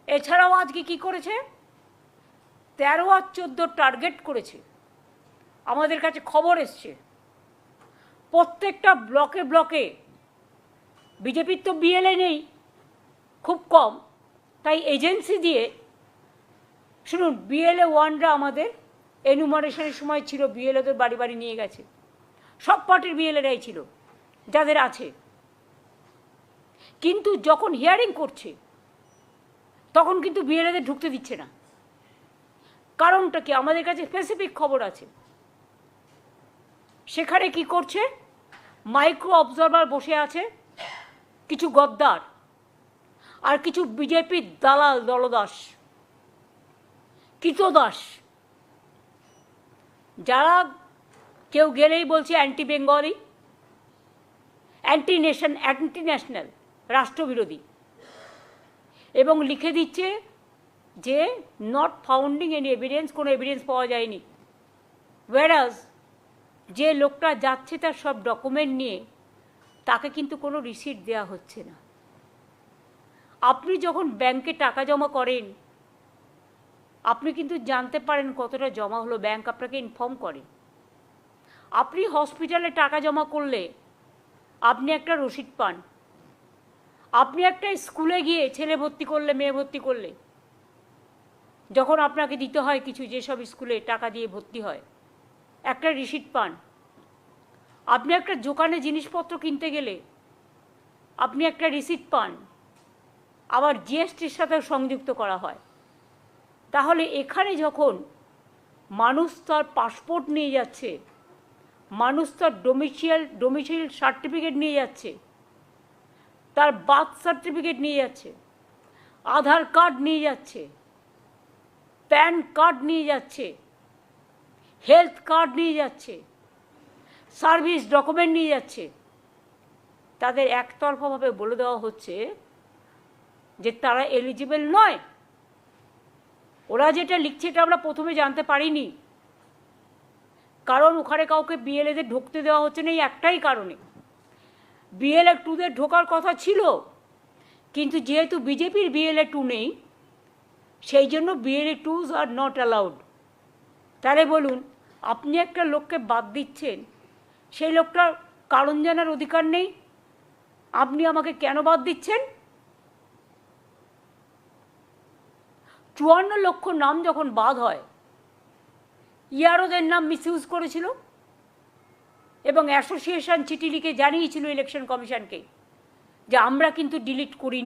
এছাড়াও আজকে কি করেছে, 13 আর 14 টার্গেট করেছে। আমাদের কাছে খবর এসছে প্রত্যেকটা ব্লকে ব্লকে, বিজেপির তো বিএলএ নেই, খুব কম, তাই এজেন্সি দিয়ে, শুনুন, বিএলএ ওয়ানরা আমাদের এনুমারেশনের সময় ছিল, বিএলএদের বাড়ি বাড়ি নিয়ে গেছে, সব পার্টির বিএলএরাই ছিল যাদের আছে, কিন্তু যখন হিয়ারিং করছে তখন কিন্তু বিএলএদের ঢুকতে দিচ্ছে না। কারণটা কি, আমাদের কাছে স্পেসিফিক খবর আছে। সেখানে কি করছে, মাইক্রো অবজারভার বসে আছে কিছু গদ্দার আর কিছু বিজেপির দালাল দলদাস, কৃতদাস, যারা কেউ গেলেই বলছে অ্যান্টি বেঙ্গলি, অ্যান্টি ন্যাশনাল, রাষ্ট্রবিরোধী, এবং লিখে দিচ্ছে যে নট ফাউন্ডিং এনি এভিডেন্স, কোনো এভিডেন্স পাওয়া যায়নি। ওয়ারাজ যে লোকটা যাচ্ছে তার সব ডকুমেন্ট নিয়ে, তাকে কিন্তু কোনো রিসিট দেওয়া হচ্ছে না। আপনি যখন ব্যাংকে টাকা জমা করেন, আপনি কিন্তু জানতে পারেন কতটা জমা হলো, ব্যাংক আপনাকে ইনফর্ম করে। আপনি হসপিটালে টাকা জমা করলে আপনি একটা রসিদ পান। আপনি একটা স্কুলে গিয়ে ছেলে ভর্তি করলে, মেয়ে ভর্তি করলে, যখন আপনাকে দিতে হয় কিছু, যেসব স্কুলে টাকা দিয়ে ভর্তি হয়, একটা রিসিট পান। আপনি একটা দোকানে জিনিসপত্র কিনতে গেলে আপনি একটা রিসিট পান, আবার জিএসটির সাথেও সংযুক্ত করা হয়। তাহলে এখানে যখন মানুষ তার পাসপোর্ট নিয়ে যাচ্ছে, মানুষ তার ডোমিসাইল সার্টিফিকেট নিয়ে যাচ্ছে, তার বার্থ সার্টিফিকেট নিয়ে যাচ্ছে, আধার কার্ড নিয়ে যাচ্ছে, প্যান কার্ড নিয়ে যাচ্ছে, হেলথ কার্ড নিয়ে যাচ্ছে, সার্ভিস ডকুমেন্ট নিয়ে যাচ্ছে, তাদের একতরফাভাবে বলে দেওয়া হচ্ছে যে তারা এলিজিবল নয়। ওরা যেটা লিখছে এটা আমরা প্রথমে জানতে পারিনি, কারণ ওখানে কাউকে বিএলএদের ঢুকতে দেওয়া হচ্ছে না, এই একটাই কারণে। বিএলএ 2দের ঢোকার কথা ছিল, কিন্তু যেহেতু বিজেপির বিএলএ 2 নেই, সেই জন্য BLA 2s are not allowed. তাহলে বলুন, আপনি একটা লোককে বাদ দিচ্ছেন, সেই লোকটার কারণ জানার অধিকার নেই, আপনি আমাকে কেন বাদ দিচ্ছেন? 54 লক্ষ নাম যখন বাদ হয়, ইয়ারোদের নাম মিসইউজ করেছিল এবং অ্যাসোসিয়েশন চিঠি লিখে জানিয়েছিল ইলেকশন কমিশনকে যে আমরা কিন্তু ডিলিট করি।